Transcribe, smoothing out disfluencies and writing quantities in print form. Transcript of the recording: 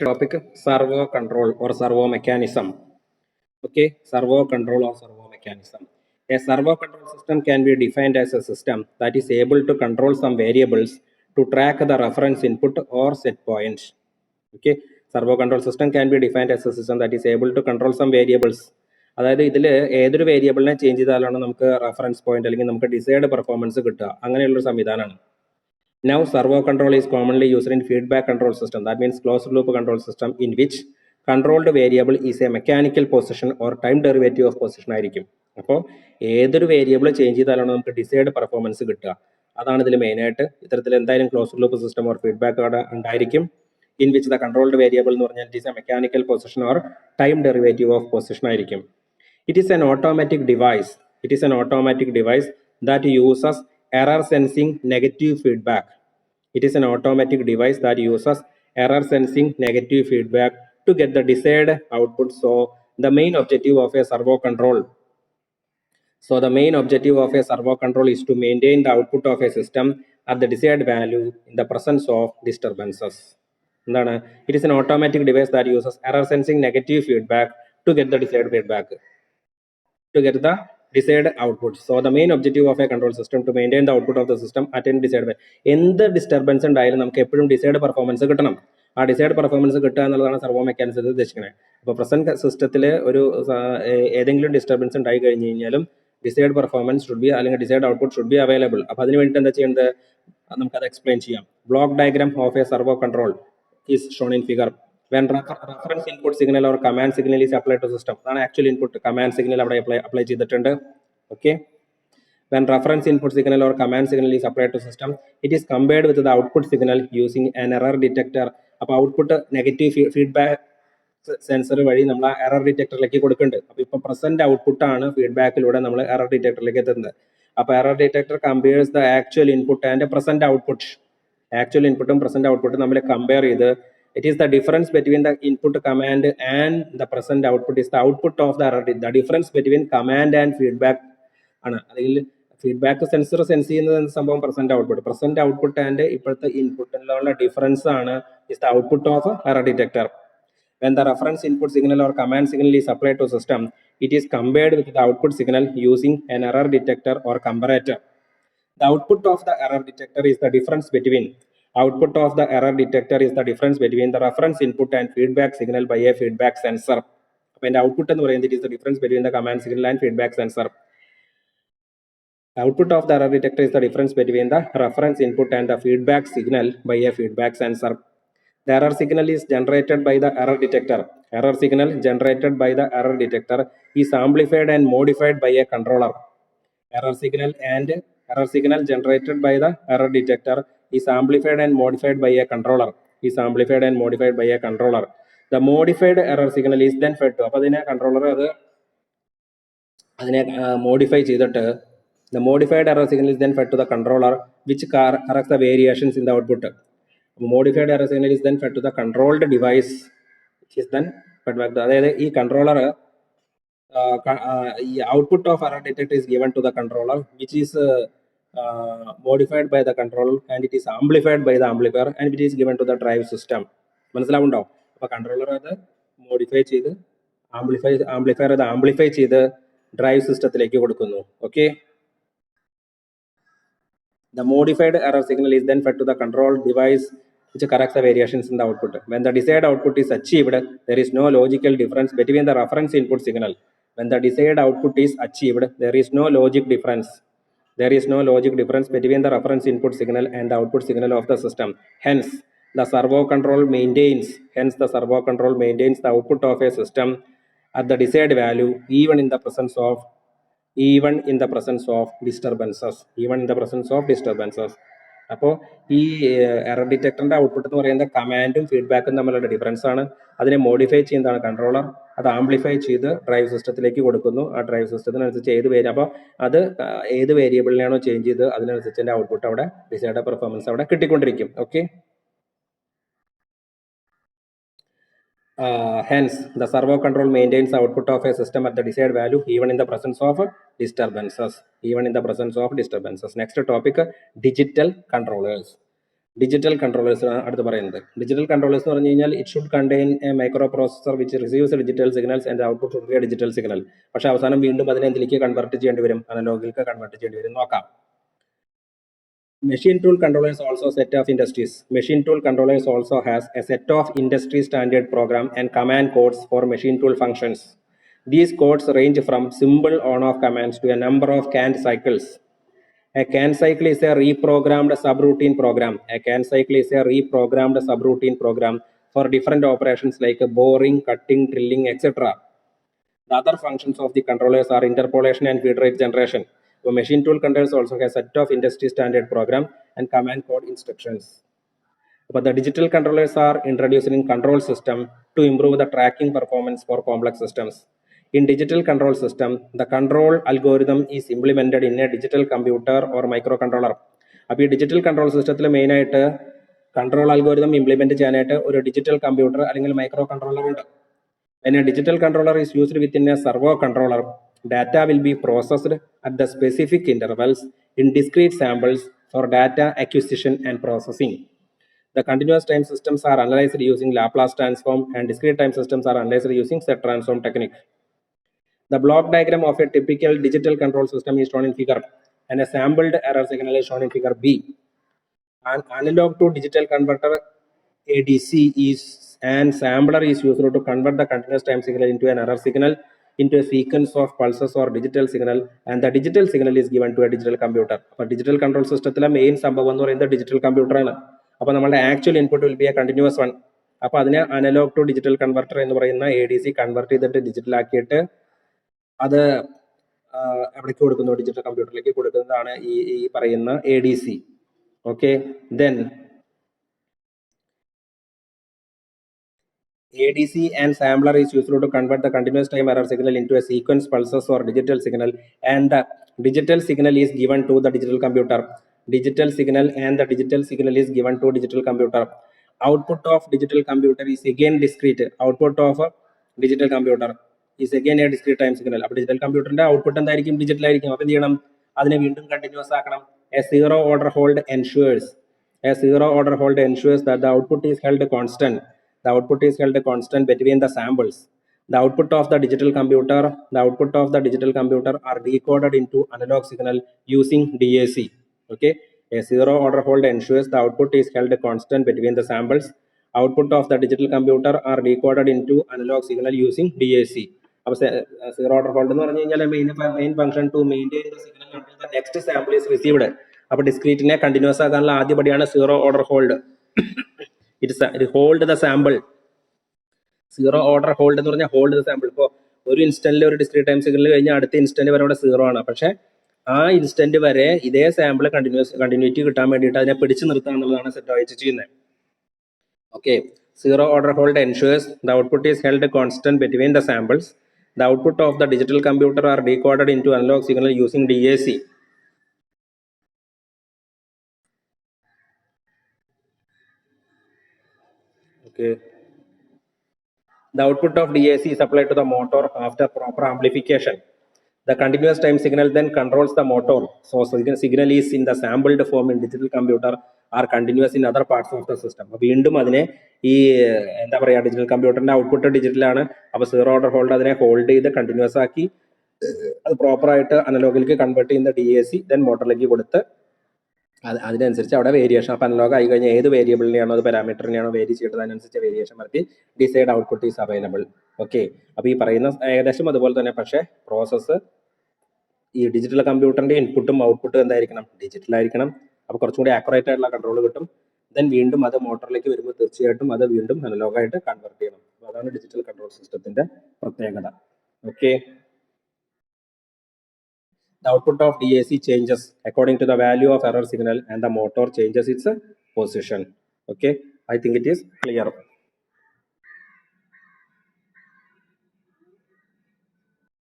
topic, servo control or servo mechanism. Okay, servo control or servo mechanism. A servo control system can be defined as a system that is able to control some variables to track the reference input or set point. Okay, servo control system can be defined as a system that is able to control some variables. അതായത് ഇതിൽ ഏതൊരു വേരിയബിളിനെ change ചെയ്താലാണ് നമുക്ക് reference point അല്ലെങ്കിൽ നമുക്ക് desired performance കിട്ടുക, അങ്ങനെയുള്ളൊരു സംവിധാനമാണ്. Now, servo control is commonly used in feedback control system. That means closed loop control system in which controlled variable is a mechanical position or time derivative of position ആയിരിക്കും. അപ്പോൾ ഏതൊരു variable change ചെയ്താലാണ് നമുക്ക് desired performance കിട്ടുക. അതാണ് ഇതിൽ മെയിനായിട്ട്. ഇത്തരത്തിൽ എന്തായാലും closed loop system or feedback അവിടെ ഉണ്ടായിരിക്കും. In which the controlled variable എന്ന് പറഞ്ഞാൽ it is a mechanical position or time derivative of position ആയിരിക്കും. It is an automatic device. It is an automatic device that uses error sensing negative feedback. It is an automatic device that uses error sensing negative feedback to get the desired output. So the main objective of a servo control is to maintain the output of a system at the desired value in the presence of disturbances. It is an automatic device that uses error sensing negative feedback to get the desired feedback, to get the desired output. So the main objective of a control system to maintain the output of the system at any desired value. എന്ത് disturbance ഉണ്ടായാലും നമുക്ക് എപ്പോഴും decide performance കിട്ടണം. ആ decide performance കിട്ടുക എന്നുള്ളതാണ് servo mechanism ഉദ്ദേശിക്കുന്നത്. അപ്പോൾ പ്രസന്റ് സിസ്റ്റത്തിൽ ഒരു ഏതെങ്കിലും ഡിസ്റ്റർബൻസ് ഉണ്ടായി കഴിഞ്ഞ് കഴിഞ്ഞാലും ഡിസൈഡ് പെർഫോമൻസ് ഷുഡ് ബി അല്ലെങ്കിൽ decide output should be available. അപ്പോൾ അതിന് വേണ്ടിയിട്ട് എന്താ ചെയ്യേണ്ടത്, നമുക്കത് എക്സ്പ്ലെയിൻ ചെയ്യാം. Block diagram of A servo control is shown in figure. When reference input signal or command signal is applied to system, അതാണ് actual input. Command signal അവിടെ apply ചെയ്തിട്ടുണ്ട്. Okay, when reference input signal or command signal is applied to system, it is compared with the output signal using an error detector. അപ്പോൾ output negative feedback sensor വഴി നമ്മൾ ആ error ഡിറ്റക്ടറിലേക്ക് കൊടുക്കുന്നുണ്ട്. അപ്പോൾ ഇപ്പോൾ present ഔട്ട്പുട്ടാണ് ഫീഡ്ബാക്കിലൂടെ നമ്മൾ എറർ ഡിറ്റക്ടറിലേക്ക് എത്തുന്നത്. അപ്പോൾ error detector compares the actual input and present output. Actual ഇൻപുട്ടും പ്രസന്റ് ഔട്ട്പുട്ടും നമ്മൾ കമ്പയർ ചെയ്ത് it is the difference between the input command and the present output is the output of the error. The difference between command and feedback ആണ്. അല്ലെങ്കിൽ feedback sensor sense ചെയ്യുന്ന സംഭവം present output and ഇപ്പോഴത്തെ ഇൻപുട്ടിലുള്ള difference ആണ് is the output of error detector. When the reference input signal or command signal is applied to system, it is compared with the output signal using an error detector or comparator. The output of the error detector is the difference between the difference between the reference input and feedback signal by a feedback sensor. അപ്പോൾ എൻ്റെ output എന്ന് പറയുന്നത് it is the difference between the command signal and feedback sensor. The output of the error detector is the difference between the reference input and the feedback signal by a feedback sensor. The error signal is generated by the error detector. Error signal generated by the error detector is amplified and modified by a controller. Error signal generated by the error detector is amplified and modified by a controller. The modified error signal is then fed to. അപ്പോൾ അതിനെ controller അതിനെ modify ചെയ്തിട്ട് the modified error signal is then fed to the controller which corrects the variations in the output. Modified error signal is then fed to the controlled device which is then fed back. അതായത് ഈ controller output of error detector is given to the controller which is modified by the controller and it is amplified by the amplifier and it is given to the drive system. മനസ്സിലാവുണ്ടോ? അപ്പോൾ controller അത് modify ചെയ്ത് amplifier അത് amplify ചെയ്ത് drive സിസ്റ്റത്തിലേക്ക് കൊടുക്കുന്നു. Okay, the modified error signal is then fed to the control device which corrects the variations in the output. When the desired output is achieved, there is no logical difference between the reference input signal. When the desired output is achieved, there is no logic difference between the reference input signal and the output signal of the system. Hence, the servo control maintains the output of a system at the desired value even in the presence of disturbances. അപ്പോൾ ഈ error ഡിറ്റക്ടറിന്റെ output എന്ന് പറയുന്നത് കമാൻഡും ഫീഡ്ബാക്കും തമ്മിലുള്ള difference ആണ്. അതിനെ modify ചെയ്യുന്നതാണ് controller. അത് ആംപ്ലിഫൈ ചെയ്ത് ഡ്രൈവ് സിസ്റ്റത്തിലേക്ക് കൊടുക്കുന്നു. ആ ഡ്രൈവ് സിസ്റ്റത്തിനനുസരിച്ച് അപ്പോൾ അത് ഏത് വേരിയബിളിനാണോ ചേഞ്ച് ചെയ്ത് അതിനനുസരിച്ച് എൻ്റെ ഔട്ട്പുട്ട് അവിടെ ഡിസൈഡ് പെർഫോമൻസ് അവിടെ കിട്ടിക്കൊണ്ടിരിക്കും. Okay, hence the servo control maintains the output of a system at the desired value even in the presence of disturbances. Next topic, digital controllers. Digital controllers ആണ് അടുത്ത് പറയുന്നത്. Digital controllers എന്ന് പറഞ്ഞു കഴിഞ്ഞാൽ it should contain A micro processor which receives digital signals and output should be A digital signal. പക്ഷേ അവസാനം വീണ്ടും അതിനെ എന്തിലേക്ക് കൺവേർട്ട് ചെയ്യേണ്ടി വരും? അനലോഗിലേക്ക് കൺവേർട്ട് ചെയ്യേണ്ടി വരും. നോക്കാം. Machine tool controllers also set of industries. Machine tool controllers also has a set of industry standard program and command codes for machine tool functions. These codes range from simple on-off commands to a number of canned cycles. A canned cycle is a reprogrammed subroutine program. A canned cycle is a reprogrammed subroutine program for different operations like boring, cutting, drilling, etc. The other functions of the controllers are interpolation and feed rate generation. So machine tool controllers also have a set of industry standard program and command code instructions. But the digital controllers are introduced in control system to improve the tracking performance for complex systems. In digital control system, the control algorithm is implemented in a digital computer or microcontroller. അപ്പോൾ ഈ digital control സിസ്റ്റത്തിൽ മെയിനായിട്ട് control algorithm implement ചെയ്യാനായിട്ട് ഒരു digital computer അല്ലെങ്കിൽ micro controller ഉണ്ട്. When a digital controller is used within a servo controller, data will be processed at the specific intervals in discrete samples for data acquisition and processing. The continuous time systems are analyzed using Laplace transform and discrete time systems are analyzed using set transform technique. The block diagram of a typical digital control system is shown in figure and a sampled error signal is shown in figure B. An analog to digital converter ADC is and sampler is used to convert the continuous time signal into an error signal into a sequence of pulses or digital signal, and the digital signal is given to a digital computer. അപ്പോൾ digital control system main സംഭവം എന്ന് പറയുന്നത് digital computer ആണ്. അപ്പോൾ നമ്മുടെ actual input will be A continuous one. അപ്പോൾ അതിനെ analogue to digital converter എന്ന് പറയുന്ന ADC കൺവെർട്ട് ചെയ്തിട്ട് ഡിജിറ്റൽ ആക്കിയിട്ട് അത് എവിടേക്ക് കൊടുക്കുന്നു? ഡിജിറ്റൽ കമ്പ്യൂട്ടറിലേക്ക് കൊടുക്കുന്നതാണ് ഈ പറയുന്ന ADC. Okay, then ADC and sampler is used to convert the continuous time error signal into a sequence pulses or digital signal, and the digital signal is given to the digital computer. Digital signal and the digital signal is given to digital computer. Output of digital computer is again discrete. Output of a digital computer is again a discrete time signal. അപ്പോൾ digital കമ്പ്യൂട്ടറിന്റെ output എന്തായിരിക്കും? Digital ആയിരിക്കും. അപ്പോൾ എന്ത് ചെയ്യണം? അതിനെ വീണ്ടും continuous ആക്കണം. A zero order hold ensures that the output is held constant. The output is held constant between the samples. The output of the digital computer are decoded into analog signal using DAC. Okay, a zero order hold ensures the output is held constant between the samples. Output of the digital computer are decoded into analog signal using DAC. അപ്പോൾ zero order hold എന്ന് പറഞ്ഞു കഴിഞ്ഞാൽ main function to maintain the signal until the next sample is received. അപ്പോൾ ഡിസ്ക്രീറ്റിനെ continuous ആക്കാനുള്ള ആദ്യപടിയാണ് zero order hold. It hold the sample. Zero order hold എന്ന് പറഞ്ഞാൽ ഹോൾഡ് ദ സാമ്പിൾ. ഇപ്പോൾ ഒരു ഇൻസ്റ്റന്റിൽ ഒരു ഡിസ്ക്രീറ്റ് ടൈം സിഗ്നൽ കഴിഞ്ഞാൽ അടുത്ത ഇൻസ്റ്റന്റ് വരെ അവിടെ സീറോ ആണ്. പക്ഷേ ആ ഇൻസ്റ്റന്റ് വരെ ഇതേ സാമ്പിൾ കണ്ടിന്യൂറ്റി കിട്ടാൻ വേണ്ടിയിട്ട് അതിനെ പിടിച്ചു നിർത്തുക എന്നുള്ളതാണ് സെറ്റ് വെച്ച് ചെയ്യുന്നത്. Okay, zero order hold ensures the output is held constant between the samples. The output of the digital computer are decoded into analog signal using DAC. Okay. The output of DAC is applied to the motor after proper amplification. The continuous time signal then controls the motor. So signal is in the sampled form in digital computer are continuous in other parts of the system. വീണ്ടും അതിനെ ഈ എന്താ പറയുക, digital കമ്പ്യൂട്ടറിന്റെ output ഡിജിറ്റലാണ്. അപ്പോൾ zero order hold അതിനെ hold ചെയ്ത് continuous ആക്കി അത് പ്രോപ്പറായിട്ട് അനലോഗിലേക്ക് കൺവേർട്ട് ചെയ്യുന്ന DAC ദെൻ മോട്ടറിലേക്ക് കൊടുത്ത് അതിനനുസരിച്ച് അവിടെ വേരിയേഷൻ. അപ്പോൾ അനലോഗ് ആയി കഴിഞ്ഞാൽ ഏത് വേരിയബിളിനെയാണോ അത് പാരാമീറ്ററിനെയാണോ വേരി ചെയ്തത് അതിനനുസരിച്ച് വേരിയേഷൻ വരുത്തി decide output is available. Okay, അപ്പോൾ ഈ പറയുന്ന ഏകദേശം അതുപോലെ തന്നെ, പക്ഷേ പ്രോസസ്സ് ഈ ഡിജിറ്റൽ കമ്പ്യൂട്ടറിന്റെ ഇൻപുട്ടും ഔട്ട്പുട്ടും എന്തായിരിക്കണം? ഡിജിറ്റൽ ആയിരിക്കണം. അപ്പോൾ കുറച്ചും കൂടി ആക്യുറേറ്റ് ആയിട്ടുള്ള കൺട്രോൾ കിട്ടും. ദെൻ വീണ്ടും അത് മോട്ടറിലേക്ക് വരുമ്പോൾ തീർച്ചയായിട്ടും അത് വീണ്ടും അനലോഗായിട്ട് കൺവേർട്ട് ചെയ്യണം. അപ്പോൾ അതാണ് ഡിജിറ്റൽ കൺട്രോൾ സിസ്റ്റത്തിന്റെ പ്രത്യേകത. Okay, the output of DAC changes according to the value of error signal and the motor changes its position. Okay, I think it is clear.